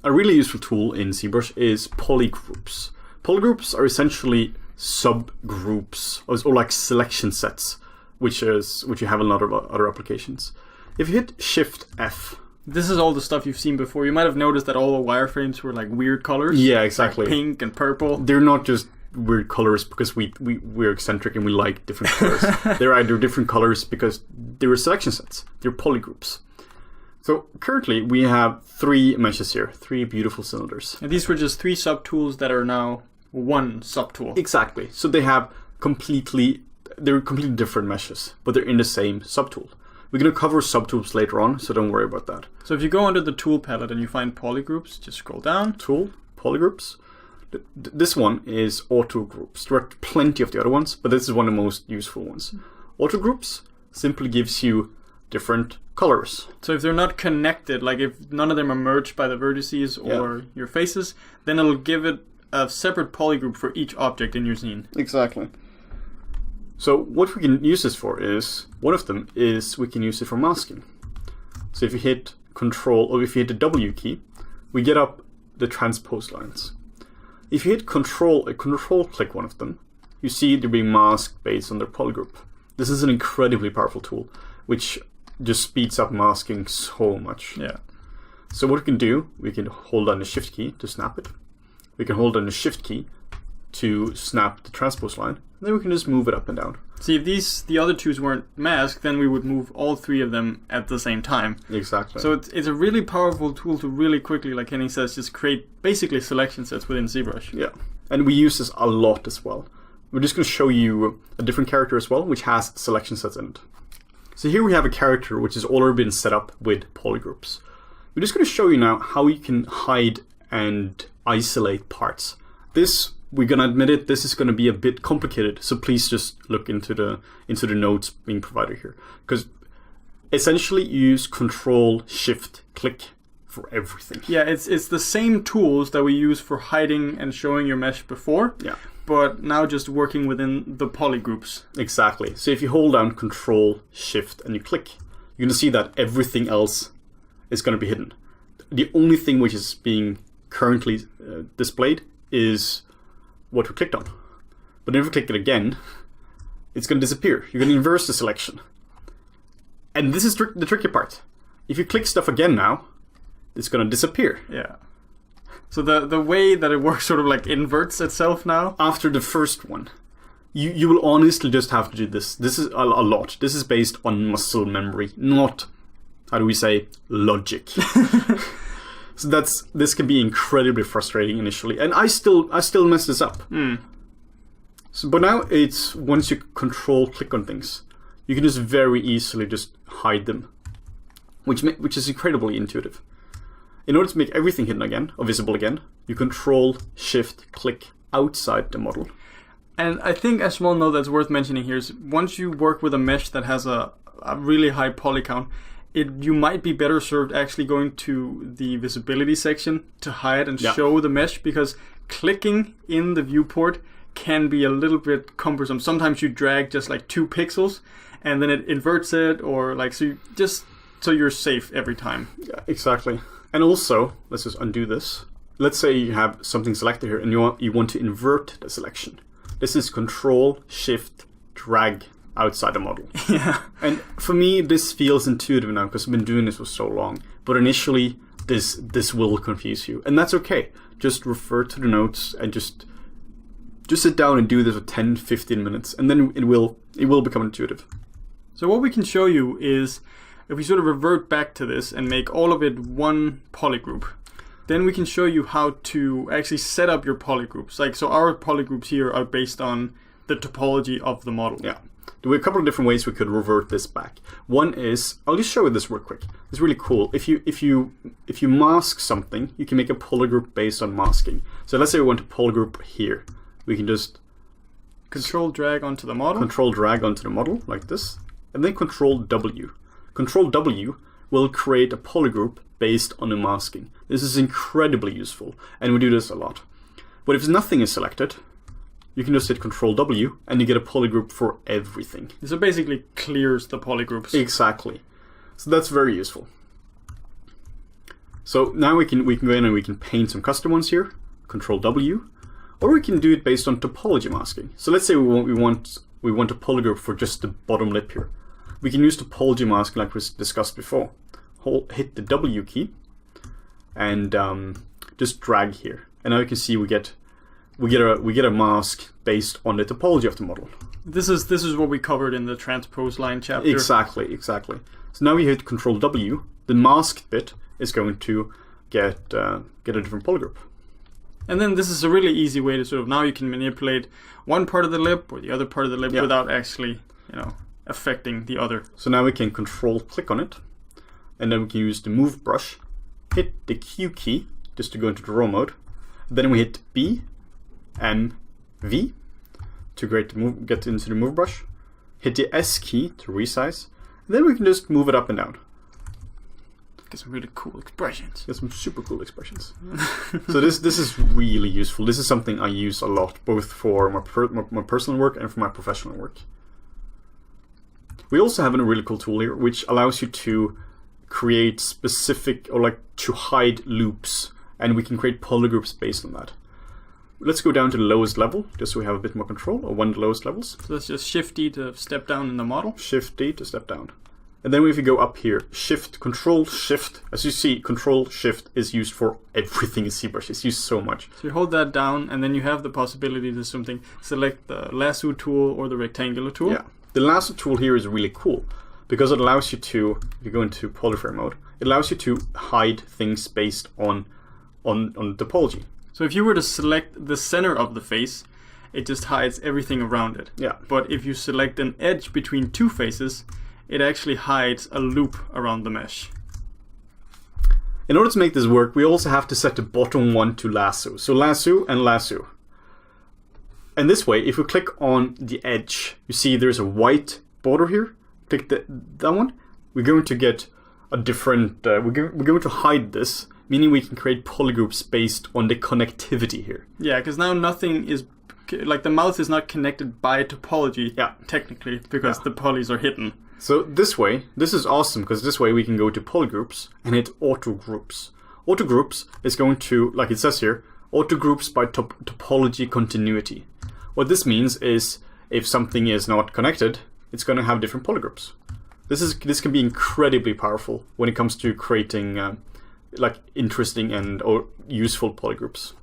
a really useful tool in ZBrush is polygroups. Polygroups are essentially subgroups or like selection sets, which you have in a lot of other applications. If you hit Shift F, this is all the stuff you've seen before. You might have noticed that all the wireframes were like weird colors. Yeah, exactly. Like pink and purple. They're not just weird colors because we're eccentric and we like different colors. They're either different colors because they're selection sets. They're polygroups. So currently we have 3 meshes here, 3 beautiful cylinders. And these were just 3 subtools that are now one subtool. Exactly. So they're completely different meshes, but they're in the same subtool. We're going to cover subtools later on, so don't worry about that. So if you go under the tool palette and you find polygroups, just scroll down. Tool, polygroups. This one is autogroups. There are plenty of the other ones, but this is one of the most useful ones. Autogroups simply gives you different colors. So if they're not connected, like if none of them are merged by the vertices or your faces, then it'll give it a separate polygroup for each object in your scene. Exactly. So what we can use this for is, one of them is we can use it for masking. So if you hit Control, or if you hit the W key, we get up the transpose lines. If you hit control click one of them, you see they're being masked based on their polygroup. This is an incredibly powerful tool, which just speeds up masking so much. Yeah. So what we can do, we can hold down the Shift key to snap it. We can hold down the Shift key to snap the transpose line. And then we can just move it up and down. See, if the other 2s weren't masked, then we would move all 3 of them at the same time. Exactly. So it's a really powerful tool to really quickly, like Henning says, just create basically selection sets within ZBrush. Yeah, and we use this a lot as well. We're just going to show you a different character as well, which has selection sets in it. So here we have a character which has already been set up with polygroups. We're just going to show you now how you can hide and isolate parts. This, we're going to admit it, this is going to be a bit complicated, so please just look into the notes being provided here. Because essentially you use Control, Shift, Click for everything. Yeah, it's the same tools that we use for hiding and showing your mesh before. Yeah. But now just working within the polygroups. Exactly. So if you hold down Control, Shift, and you click, you're going to see that everything else is going to be hidden. The only thing which is being currently displayed is what we clicked on. But if we click it again, it's going to disappear. You're going to inverse the selection. And this is the tricky part. If you click stuff again now, it's going to disappear. Yeah. So the way that it works sort of like inverts itself now. After the first one, you will honestly just have to do this. This is a lot. This is based on muscle memory, not, how do we say, logic. So this can be incredibly frustrating initially, and I still mess this up. So, but now it's, once you Control click on things, you can just very easily just hide them, which is incredibly intuitive. In order to make everything hidden again, or visible again, you Control, Shift, click outside the model. And I think a small note that's worth mentioning here is once you work with a mesh that has a really high poly count, you might be better served actually going to the visibility section to hide and show the mesh, because clicking in the viewport can be a little bit cumbersome. Sometimes you drag just like 2 pixels and then it inverts it, or like, so you're safe every time. Yeah, exactly. And also, let's just undo this. Let's say you have something selected here and you want to invert the selection. This is Control, Shift, drag outside the model. Yeah. And for me, this feels intuitive now because I've been doing this for so long. But initially, this will confuse you. And that's okay. Just refer to the notes and just sit down and do this for 10, 15 minutes. And then it will become intuitive. So what we can show you is, if we sort of revert back to this and make all of it one polygroup, then we can show you how to actually set up your polygroups. Like, so our polygroups here are based on the topology of the model. Yeah. There were a couple of different ways we could revert this back. One is, I'll just show you this real quick. It's really cool. If you mask something, you can make a polygroup based on masking. So let's say we want a polygroup here. We can just Control drag onto the model. Control drag onto the model like this, and then Control W. Control W will create a polygroup based on the masking. This is incredibly useful, and we do this a lot. But if nothing is selected, you can just hit Control W and you get a polygroup for everything. So basically clears the polygroups. Exactly. So that's very useful. So now we can go in and we can paint some custom ones here, Control W, or we can do it based on topology masking. So let's say we want a polygroup for just the bottom lip here. We can use topology masking like we discussed before. Hit the W key and just drag here, and now you can see we get a mask based on the topology of the model. This is what we covered in the transpose line chapter. Exactly. So now we hit Control W, the masked bit is going to get a different polygroup. And then this is a really easy way to sort of, now you can manipulate one part of the lip or the other part of the lip without actually, affecting the other. So now we can Control click on it, and then we can use the move brush, hit the Q key just to go into draw mode. Then we hit B, M, V to get into the move brush. Hit the S key to resize. And then we can just move it up and down. Get some really cool expressions. Get some super cool expressions. So this is really useful. This is something I use a lot, both for my personal work and for my professional work. We also have a really cool tool here, which allows you to create specific, or like to hide loops, and we can create polygroups based on that. Let's go down to the lowest level, just so we have a bit more control, or one of the lowest levels. So let's just Shift D to step down in the model. Shift D to step down. And then if you go up here, Control Shift, as you see, Control Shift is used for everything in ZBrush. It's used so much. So you hold that down, and then you have the possibility to select the lasso tool or the rectangular tool. Yeah, the lasso tool here is really cool because it allows you to, if you go into polyframe mode, it allows you to hide things based on topology. So if you were to select the center of the face, it just hides everything around it. Yeah. But if you select an edge between two faces, it actually hides a loop around the mesh. In order to make this work, we also have to set the bottom one to lasso. So lasso and lasso. And this way, if we click on the edge, you see there's a white border here. Click that one. We're going to get a different, we're going to hide this, meaning we can create polygroups based on the connectivity here. Yeah, because now nothing is, like the mouth is not connected by topology, technically, because the polys are hidden. So this way, this is awesome, because this way we can go to polygroups and hit auto groups. Auto groups is going to, like it says here, auto groups by topology continuity. What this means is if something is not connected, it's going to have different polygroups. This can be incredibly powerful when it comes to creating like interesting and or useful polygroups.